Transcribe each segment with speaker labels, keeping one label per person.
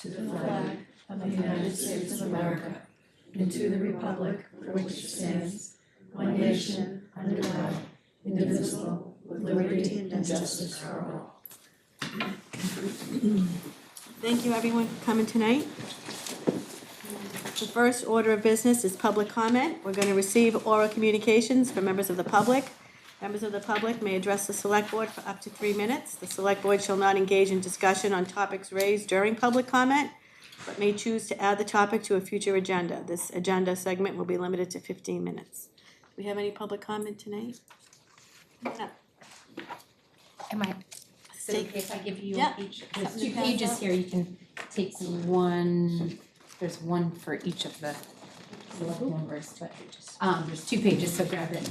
Speaker 1: to the flag of the United States of America, and to the republic for which it stands, one nation, under God, indivisible, with liberty and justice for all.
Speaker 2: Thank you, everyone, for coming tonight. The first order of business is public comment. We're going to receive oral communications from members of the public. Members of the public may address the select board for up to 3 minutes. The select board shall not engage in discussion on topics raised during public comment, but may choose to add the topic to a future agenda. This agenda segment will be limited to 15 minutes. Do we have any public comment tonight? No.
Speaker 3: Am I, is it okay if I give you
Speaker 2: Yeah.
Speaker 3: each, there's
Speaker 2: Something to
Speaker 3: 2
Speaker 2: pass
Speaker 3: pages
Speaker 2: out?
Speaker 3: here, you can take one, there's one for each of the select members, but there's 2 pages, so grab it.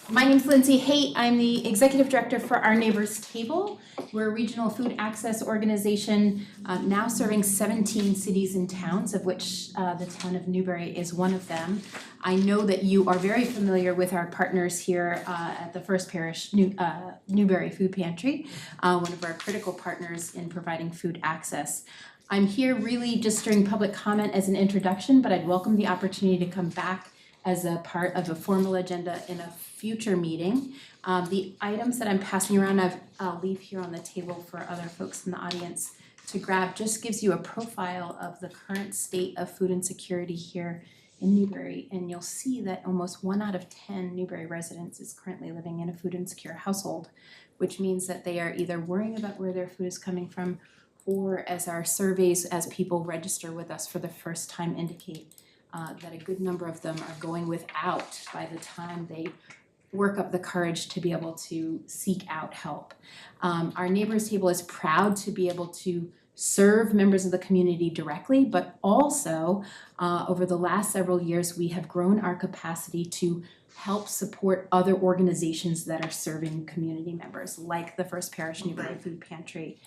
Speaker 3: My name's Lindsay Haight, I'm the Executive Director for Our Neighbors Table. We're a regional food access organization now serving 17 cities and towns, of which the town of Newbury is one of them. I know that you are very familiar with our partners here at the First Parish Newbury Food Pantry, one of our critical partners in providing food access. I'm here really just during public comment as an introduction, but I'd welcome the opportunity to come back as a part of a formal agenda in a future meeting. The items that I'm passing around, I'll leave here on the table for other folks in the audience to grab, just gives you a profile of the current state of food insecurity here in Newbury, and you'll see that almost 1 out of 10 Newbury residents is currently living in a food insecure household, which means that they are either worrying about where their food is coming from, or as our surveys, as people register with us for the first time indicate, that a good number of them are going without by the time they work up the courage to be able to seek out help. Our Neighbors Table is proud to be able to serve members of the community directly, but also over the last several years, we have grown our capacity to help support other organizations that are serving community members, like the First Parish Newbury Food Pantry.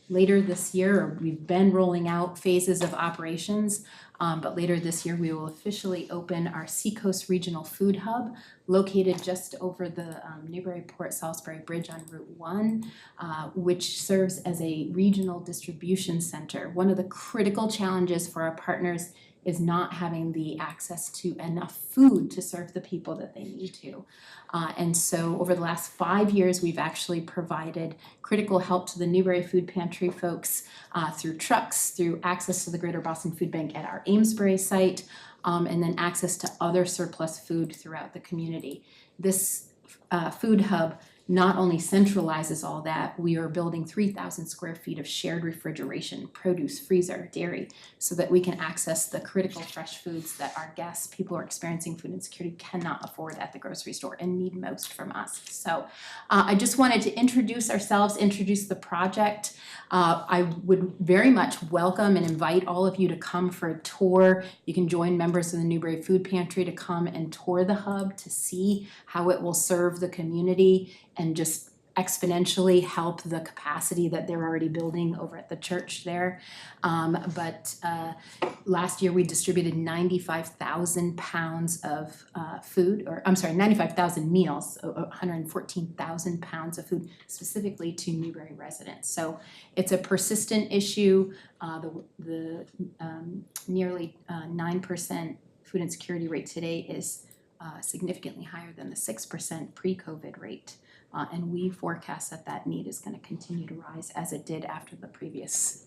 Speaker 3: Later this year, we've been rolling out phases of operations, but later this year we will officially open our Seacoast Regional Food Hub, located just over the Newbury-Port Salisbury Bridge on Route 1, which serves as a regional distribution center. One of the critical challenges for our partners is not having the access to enough food to serve the people that they need to. And so over the last 5 years, we've actually provided critical help to the Newbury Food Pantry folks through trucks, through access to the Greater Boston Food Bank at our Amesbury site, and then access to other surplus food throughout the community. This food hub not only centralizes all that, we are building 3,000 square feet of shared refrigeration, produce, freezer, dairy, so that we can access the critical fresh foods that our guests, people who are experiencing food insecurity, cannot afford at the grocery store and need most from us. So I just wanted to introduce ourselves, introduce the project. I would very much welcome and invite all of you to come for a tour. You can join members of the Newbury Food Pantry to come and tour the hub to see how it will serve the community and just exponentially help the capacity that they're already building over at the church there. But last year we distributed 95,000 pounds of food, 95,000 meals, 114,000 pounds of food specifically to Newbury residents. So it's a persistent issue. The nearly 9% food insecurity rate today is significantly higher than the 6% pre-COVID rate. And we forecast that that need is going to continue to rise as it did after the previous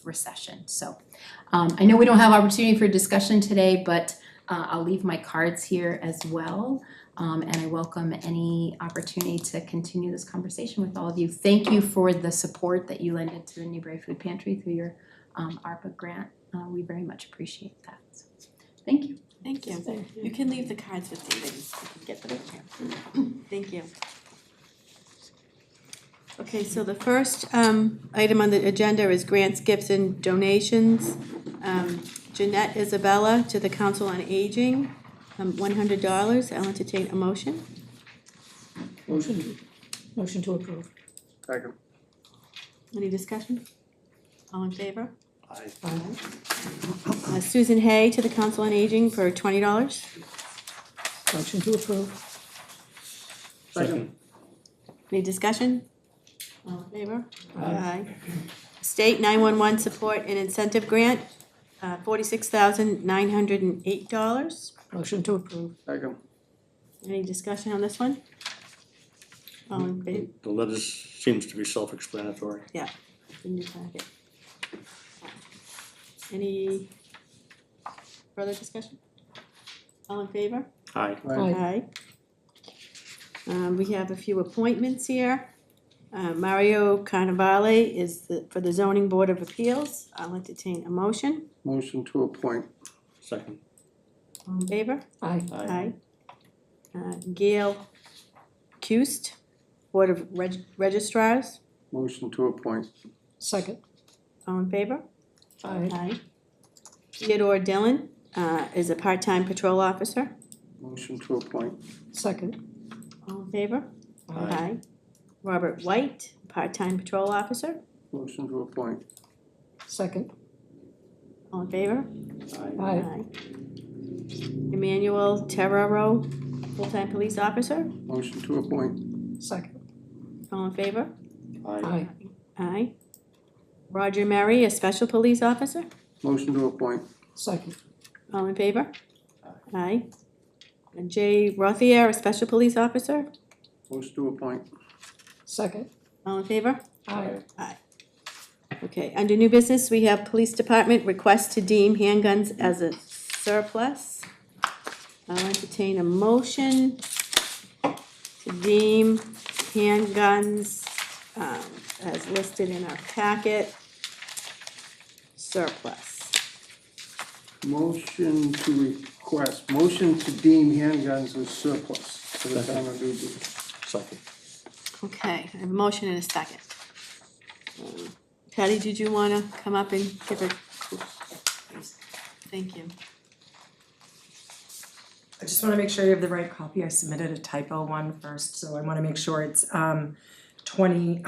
Speaker 3: recession. So I know we don't have opportunity for discussion today, but I'll leave my cards here as well. And I welcome any opportunity to continue this conversation with all of you. Thank you for the support that you lended to the Newbury Food Pantry through your ARPA grant. We very much appreciate that. So, thank you.
Speaker 2: Thank you. You can leave the cards with David. You can get them here. Thank you. Okay, so the first item on the agenda is grants, gifts, and donations. Jeanette Isabella to the Council on Aging, $100. I'll entertain a motion.
Speaker 1: Motion to approve.
Speaker 4: Second.
Speaker 2: Any discussion? All in favor?
Speaker 4: Aye.
Speaker 2: Susan Hay to the Council on Aging for $20.
Speaker 1: Motion to approve.
Speaker 4: Second.
Speaker 2: Any discussion? All in favor?
Speaker 1: Aye.
Speaker 2: State 911 Support and Incentive Grant, $46,908.
Speaker 1: Motion to approve.
Speaker 4: Second.
Speaker 2: Any discussion on this one? All in favor?
Speaker 5: The letters seems to be self-explanatory.
Speaker 2: In your packet. Any further discussion? All in favor?
Speaker 5: Aye.
Speaker 1: Aye.
Speaker 2: We have a few appointments here. Mario Carnavale is for the Zoning Board of Appeals. I'll entertain a motion.
Speaker 4: Motion to appoint.
Speaker 5: Second.
Speaker 2: All in favor?
Speaker 1: Aye.
Speaker 2: Aye. Gail Cust, Board of Registrars.
Speaker 4: Motion to appoint.
Speaker 1: Second.
Speaker 2: All in favor?
Speaker 1: Aye.
Speaker 2: Aye. Theodore Dillon is a part-time patrol officer.
Speaker 4: Motion to appoint.
Speaker 1: Second.
Speaker 2: All in favor?
Speaker 5: Aye.
Speaker 2: Robert White, part-time patrol officer.
Speaker 4: Motion to appoint.
Speaker 1: Second.
Speaker 2: All in favor?
Speaker 1: Aye.
Speaker 2: Emmanuel Terrero, full-time police officer.
Speaker 4: Motion to appoint.
Speaker 1: Second.
Speaker 2: All in favor?
Speaker 1: Aye.
Speaker 2: Aye. Roger Murray, a special police officer.
Speaker 4: Motion to appoint.
Speaker 1: Second.
Speaker 2: All in favor? Aye. And Jay Rothier, a special police officer.
Speaker 4: Motion to appoint.
Speaker 1: Second.
Speaker 2: All in favor?
Speaker 1: Aye.
Speaker 2: Okay, under new business, we have police department request to deem handguns as a surplus. I'll entertain a motion to deem handguns, as listed in our packet, surplus.
Speaker 4: Motion to deem handguns as surplus for the town of Newbury.
Speaker 5: Second.
Speaker 2: Okay, I have a motion and a second. Patty, did you wanna come up and give a? Thank you.
Speaker 6: I just want to make sure you have the right copy. I submitted a typo one first, so I want to make sure it's 20,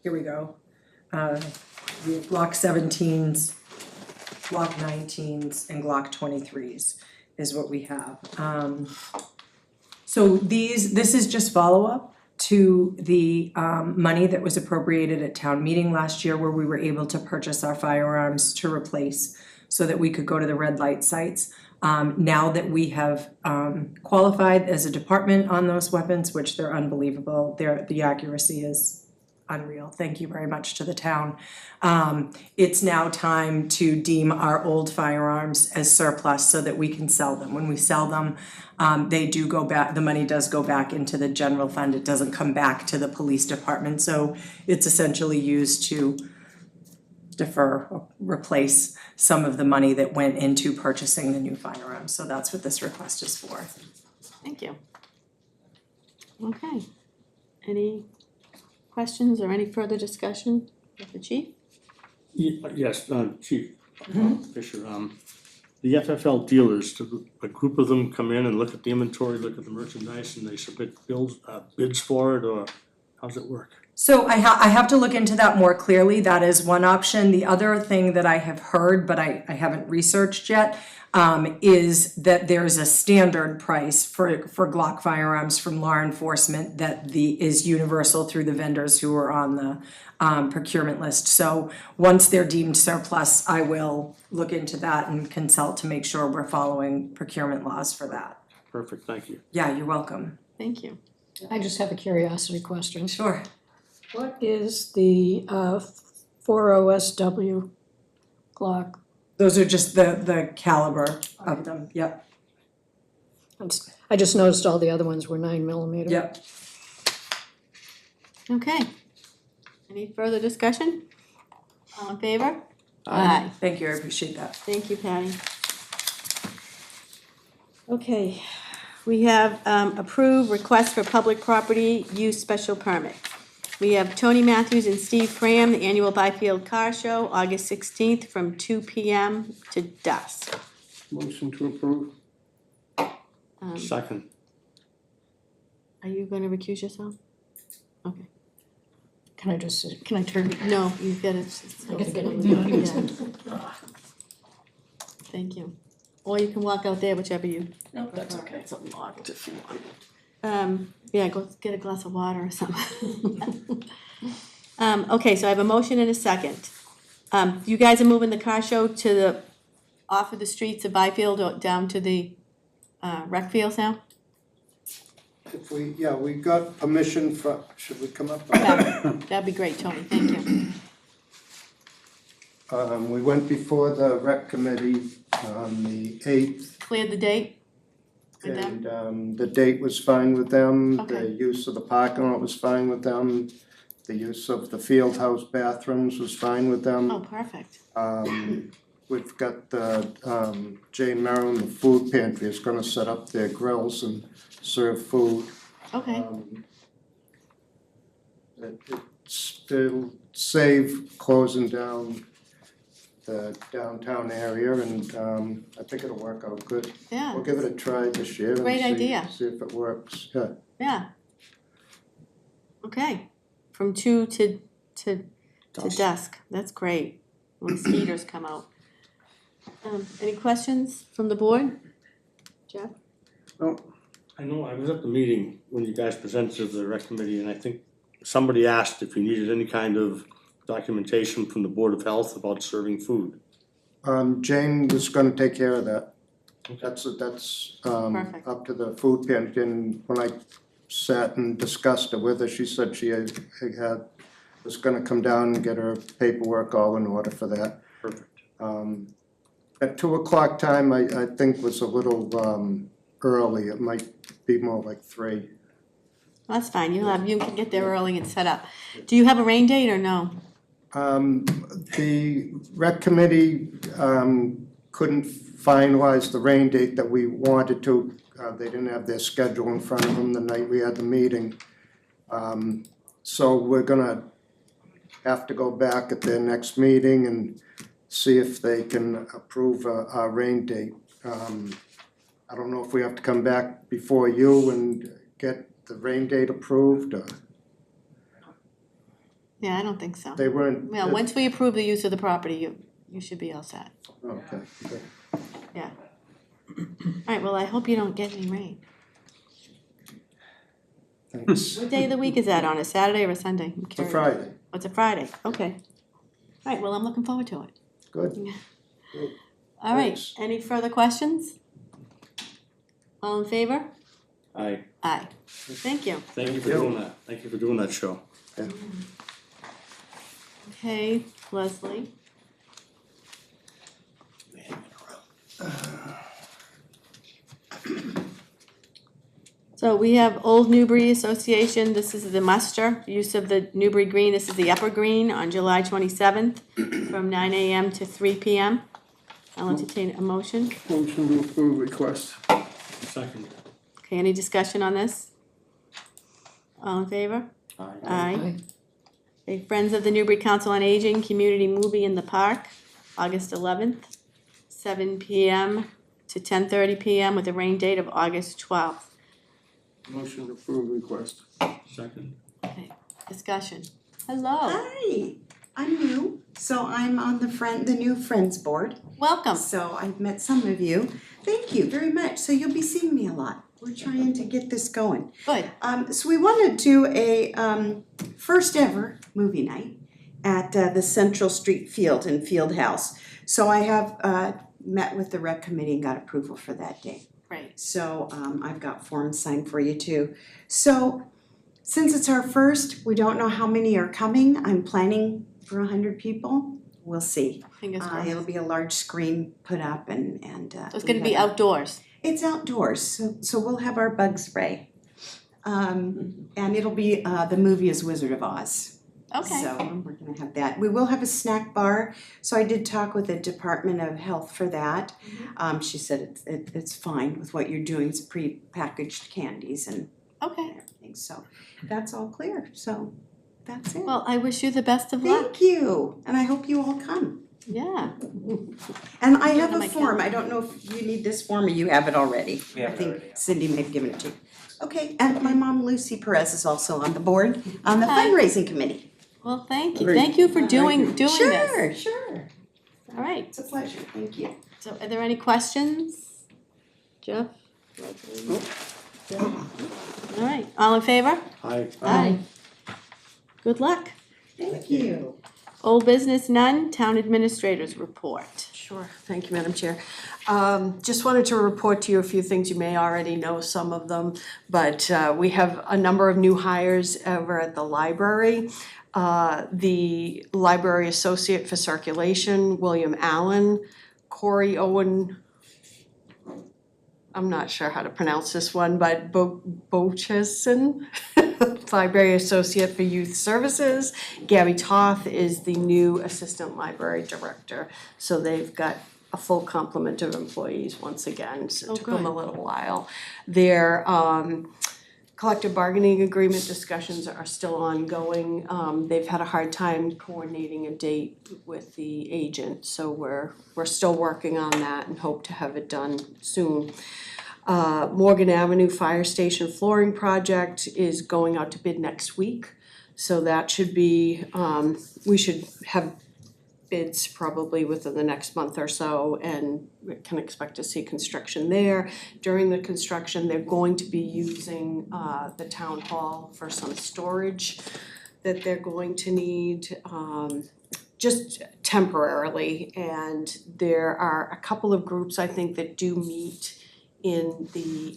Speaker 6: here we go. We have Glock 17s, Glock 19s, and Glock 23s is what we have. So this is just follow-up to the money that was appropriated at town meeting last year where we were able to purchase our firearms to replace so that we could go to the red light sites. Now that we have qualified as a department on those weapons, which they're unbelievable, the accuracy is unreal. Thank you very much to the town. It's now time to deem our old firearms as surplus so that we can sell them. When we sell them, they do go back, the money does go back into the general fund. It doesn't come back to the police department. So it's essentially used to defer or replace some of the money that went into purchasing the new firearms. So that's what this request is for.
Speaker 2: Thank you. Okay. Any questions or any further discussion with the chief?
Speaker 5: Yes, Chief Fisher, the FFL dealers, a group of them come in and look at the inventory, look at the merchandise, and they submit bids for it, or how's it work?
Speaker 6: So I have to look into that more clearly. That is one option. The other thing that I have heard, but I haven't researched yet, is that there's a standard price for Glock firearms from law enforcement that is universal through the vendors who are on the procurement list. So once they're deemed surplus, I will look into that and consult to make sure we're following procurement laws for that.
Speaker 5: Perfect, thank you.
Speaker 6: Yeah, you're welcome.
Speaker 2: Thank you.
Speaker 1: I just have a curiosity question.
Speaker 6: Sure.
Speaker 1: What is the 40SW Glock?
Speaker 6: Those are just the caliber of them. Yep,
Speaker 1: I just noticed all the other ones were 9mm.
Speaker 6: yep.
Speaker 2: Okay. Any further discussion? All in favor?
Speaker 6: Thank you, I appreciate that.
Speaker 2: Thank you, Patty. Okay, we have approved request for public property use special permit. We have Tony Matthews and Steve Fram, the annual Byfield Car Show, August 16th from 2 p.m. to dusk.
Speaker 4: Motion to approve.
Speaker 5: Second.
Speaker 2: Are you going to recuse yourself? Okay.
Speaker 1: Can I turn?
Speaker 2: No, you've got to.
Speaker 1: I gotta get on the audience.
Speaker 2: Thank you. Or you can walk out there, whichever you.
Speaker 1: No, that's okay. It's unlocked if you want.
Speaker 2: Yeah, go get a glass of water or something. Okay, so I have a motion and a second. You guys are moving the car show to the, off of the streets of Byfield or down to the, rec fields now?
Speaker 4: If we, yeah, we got permission for, should we come up?
Speaker 2: Yeah, that'd be great, Tony, thank you.
Speaker 4: We went before the rec committee on the 8th,
Speaker 2: Cleared the date with them?
Speaker 4: and the date was fine with them.
Speaker 2: Okay.
Speaker 4: The use of the parking lot was fine with them. The use of the field house bathrooms was fine with them.
Speaker 2: Oh, perfect.
Speaker 4: We've got the, Jane Merrill, the food pantry is gonna set up their grills and serve food.
Speaker 2: Okay,
Speaker 4: It'll save closing down the downtown area, and I think it'll work out good.
Speaker 2: yeah,
Speaker 4: We'll give it a try this year and
Speaker 2: Great idea.
Speaker 4: see if it works, yeah.
Speaker 2: yeah. Okay, from 2 to dusk, that's great, when speeders come out. Any questions from the board? Jeff?
Speaker 5: I know, I was at the meeting when you guys presented to the rec committee, and I think somebody asked if you needed any kind of documentation from the Board of Health about serving food.
Speaker 4: Jane was gonna take care of that.
Speaker 5: Okay.
Speaker 4: That's
Speaker 2: Perfect.
Speaker 4: up to the food pantry, and when I sat and discussed it with her, she said she was gonna come down and get her paperwork all in order for that.
Speaker 5: Perfect.
Speaker 4: At 2 o'clock time, I think was a little early, it might be more like 3.
Speaker 2: That's fine, you can get there early and set up. Do you have a rain date or no?
Speaker 4: The rec committee couldn't finalize the rain date that we wanted to. They didn't have their schedule in front of them the night we had the meeting. So we're gonna have to go back at their next meeting and see if they can approve a rain date. I don't know if we have to come back before you and get the rain date approved, or
Speaker 2: Yeah, I don't think so.
Speaker 4: they weren't.
Speaker 2: Well, once we approve the use of the property, you should be all set.
Speaker 4: Okay, good.
Speaker 2: Yeah. Alright, well, I hope you don't get any rain.
Speaker 4: Thanks.
Speaker 2: What day of the week is that on, a Saturday or a Sunday? I'm
Speaker 4: It's a
Speaker 2: curious.
Speaker 4: Friday,
Speaker 2: Oh, it's a Friday, okay. Alright, well, I'm looking forward to it.
Speaker 4: good.
Speaker 2: Alright,
Speaker 4: Thanks.
Speaker 2: any further questions? All in favor?
Speaker 5: Aye.
Speaker 2: Aye. Thank you.
Speaker 5: Thank you for doing that. Thank you for doing that show.
Speaker 2: Okay, Leslie. So we have Old Newbury Association, this is the muster, use of the Newbury Green, this is the upper green on July 27th from 9 AM to 3 PM. I'll entertain a motion.
Speaker 4: Motion to approve request.
Speaker 5: Second.
Speaker 2: Okay, any discussion on this? All in favor?
Speaker 5: Aye.
Speaker 2: Aye. Okay, Friends of the Newbury Council on Aging, Community Movie in the Park, August 11th, 7 PM to 10:30 PM with a rain date of August 12th.
Speaker 4: Motion to approve request.
Speaker 5: Second.
Speaker 2: Okay, discussion. Hello,
Speaker 7: Hi, I'm new, so I'm on the new Friends Board.
Speaker 2: welcome.
Speaker 7: So I've met some of you. Thank you very much. So you'll be seeing me a lot. We're trying to get this going.
Speaker 2: Good,
Speaker 7: So we want to do a first ever movie night at the Central Street Field in Field House. So I have met with the rec committee and got approval for that day.
Speaker 2: great.
Speaker 7: So I've got forms signed for you too. So since it's our first, we don't know how many are coming. I'm planning for 100 people. We'll see.
Speaker 2: Fingers
Speaker 7: It'll
Speaker 2: crossed.
Speaker 7: be a large screen put up and
Speaker 2: So it's gonna be outdoors.
Speaker 7: It's outdoors, so we'll have our bug spray. And it'll be, the movie is Wizard of Oz.
Speaker 2: Okay,
Speaker 7: So we're gonna have that. We will have a snack bar, so I did talk with the Department of Health for that. She said it's fine with what you're doing, it's pre-packaged candies and
Speaker 2: okay.
Speaker 7: everything, so that's all clear, so that's it.
Speaker 2: Well, I wish you the best of luck.
Speaker 7: Thank you, and I hope you all come.
Speaker 2: Yeah,
Speaker 7: And I have
Speaker 2: on my
Speaker 7: a form, I don't know if you need this form or you have it already.
Speaker 8: We have it
Speaker 7: I think
Speaker 8: already, yeah.
Speaker 7: Cindy may have given it to you. Okay, and my mom Lucy Perez is also on the board, on the
Speaker 2: Hi.
Speaker 7: fundraising committee.
Speaker 2: well, thank you.
Speaker 4: Great.
Speaker 2: Thank you for doing this.
Speaker 7: Sure,
Speaker 2: All right,
Speaker 7: it's a pleasure, thank you.
Speaker 2: so are there any questions? Jeff? Leslie? Jeff? All right, all in favor?
Speaker 5: Aye.
Speaker 2: Aye. Good luck.
Speaker 7: Thank you.
Speaker 2: Old business, none. Town administrators report.
Speaker 1: Sure, thank you, Madam Chair. Just wanted to report to you a few things, you may already know some of them, but we have a number of new hires over at the library. The library associate for circulation, William Allen, Corey Owen, I'm not sure how to pronounce this one, but Bocheson, library associate for youth services. Gabby Toth is the new assistant library director. So they've got a full complement of employees once again, so it took them a little while. Their collective bargaining agreement discussions are still ongoing. They've had a hard time coordinating a date with the agent, so we're still working on that and hope to have it done soon. Morgan Avenue Fire Station flooring project is going out to bid next week. So that should be, we should have bids probably within the next month or so, and we can expect to see construction there. During the construction, they're going to be using the town hall for some storage that they're going to need, just temporarily. And there are a couple of groups, I think, that do meet in the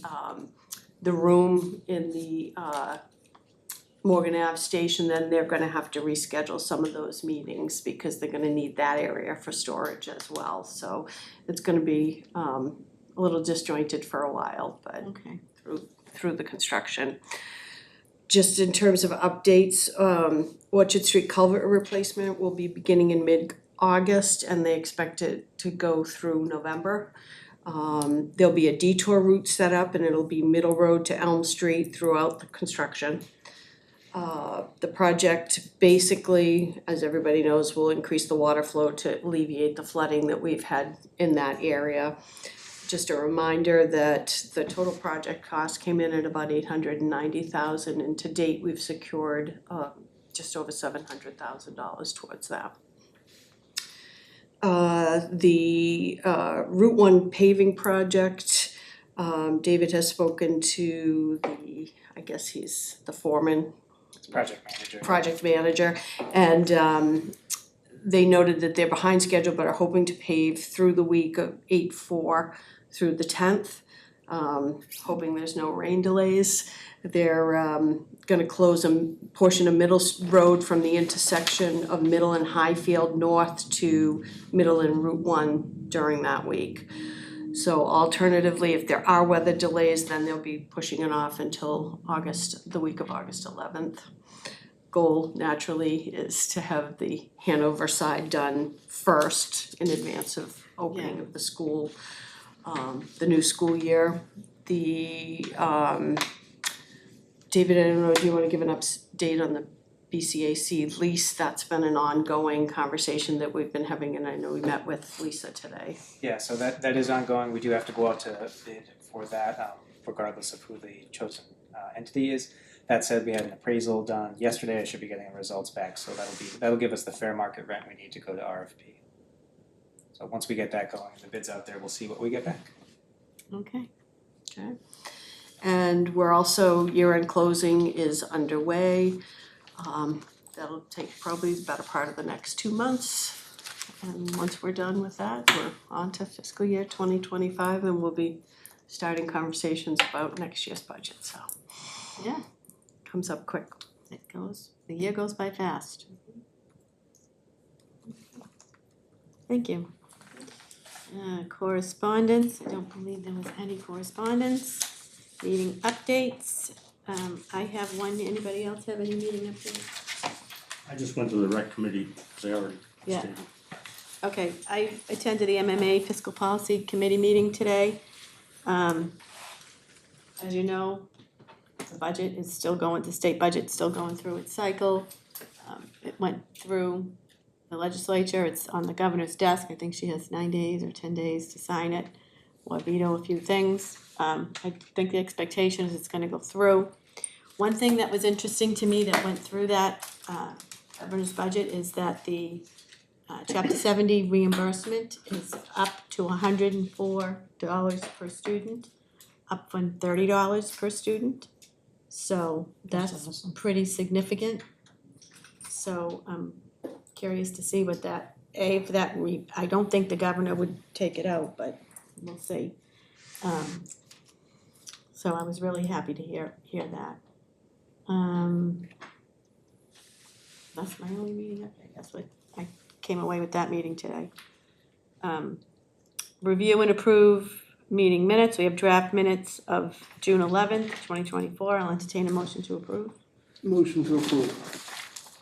Speaker 1: room in the Morgan Ave station. Then they're gonna have to reschedule some of those meetings because they're gonna need that area for storage as well. So it's gonna be a little disjointed for a while, but
Speaker 2: Okay.
Speaker 1: through the construction. Just in terms of updates, Orchard Street culvert replacement will be beginning in mid-August, and they expect it to go through November. There'll be a detour route set up, and it'll be Middle Road to Elm Street throughout the construction. The project basically, as everybody knows, will increase the water flow to alleviate the flooding that we've had in that area. Just a reminder that the total project cost came in at about $890,000, and to date, we've secured just over $700,000 towards that. The Route 1 paving project, David has spoken to the, I guess he's the foreman, project manager, and they noted that they're behind schedule but are hoping to pave through the week of 8/4 through the 10th, hoping there's no rain delays. They're gonna close a portion of Middle Road from the intersection of Middle and Highfield North to Middle and Route 1 during that week. So alternatively, if there are weather delays, then they'll be pushing it off until August, the week of August 11th. Goal naturally is to have the Hanover side done first in advance of opening of the school, the new school year. The David, I don't know, do you wanna give an update on the BCAC lease? That's been an ongoing conversation that we've been having, and I know we met with Lisa today.
Speaker 8: Yeah, so that is ongoing. We do have to go out to bid for that, regardless of who the chosen entity is. That said, we had an appraisal done yesterday. I should be getting the results back, so that'll give us the fair market rent we need to go to RFP. So once we get that going, the bid's out there, we'll see what we get back.
Speaker 2: Okay.
Speaker 1: And we're also, year-end closing is underway. That'll take probably the better part of the next 2 months. And once we're done with that, we're on to fiscal year 2025, and we'll be starting conversations about next year's budget, so.
Speaker 2: Yeah.
Speaker 1: Comes up quick.
Speaker 2: The year goes by fast. Thank you. Correspondence, I don't believe there was any correspondence. Meeting updates, I have one, anybody else have any meeting updates?
Speaker 5: I just went to the rec committee, because I already
Speaker 2: Yeah.
Speaker 5: stated.
Speaker 2: Okay, I attended the MMA Fiscal Policy Committee meeting today. As you know, the budget is still going, the state budget's still going through its cycle. It went through the legislature, it's on the governor's desk, I think she has 9 days or 10 days to sign it, or veto a few things. I think the expectation is it's gonna go through. One thing that was interesting to me that went through that governor's budget is that the Chapter 70 reimbursement is up to $104 per student, up from $30 per student. So that's pretty significant. So curious to see what that, I don't think the governor would take it out, but we'll see. So I was really happy to hear that. That's my only meeting update, that's what, I came away with that meeting today. Review and approve meeting minutes, we have draft minutes of June 11th, 2024, I'll entertain a motion to approve.
Speaker 4: Motion to approve.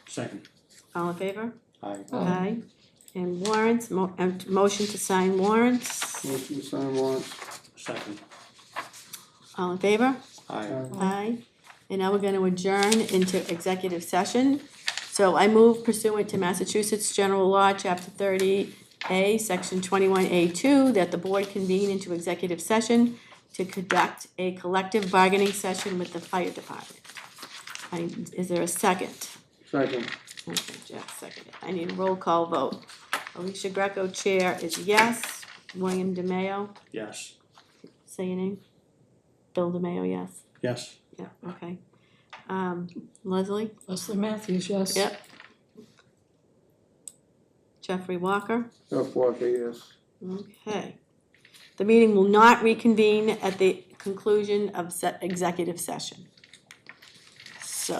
Speaker 5: Second.
Speaker 2: All in favor?
Speaker 5: Aye.
Speaker 2: Aye. And warrants, motion to sign warrants,
Speaker 4: Motion to sign warrants.
Speaker 5: Second.
Speaker 2: all in favor?
Speaker 5: Aye.
Speaker 2: Aye. And now we're gonna adjourn into executive session. So I move pursuant to Massachusetts General Law, Chapter 30A, Section 21A2, that the board convene into executive session to conduct a collective bargaining session with the fire department. Is there a second?
Speaker 4: Second.
Speaker 2: Okay, Jeff seconded. I need a roll call vote. Alicia Greco, chair, is yes. William DeMayo,
Speaker 5: Yes.
Speaker 2: say your name. Bill DeMayo, yes.
Speaker 5: Yes.
Speaker 2: Yeah, okay. Leslie?
Speaker 1: Leslie Matthews, yes.
Speaker 2: Yep. Jeffrey Walker?
Speaker 4: Jeff Walker, yes.
Speaker 2: Okay. The meeting will not reconvene at the conclusion of executive session. So,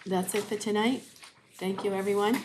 Speaker 2: that's it for tonight. Thank you, everyone.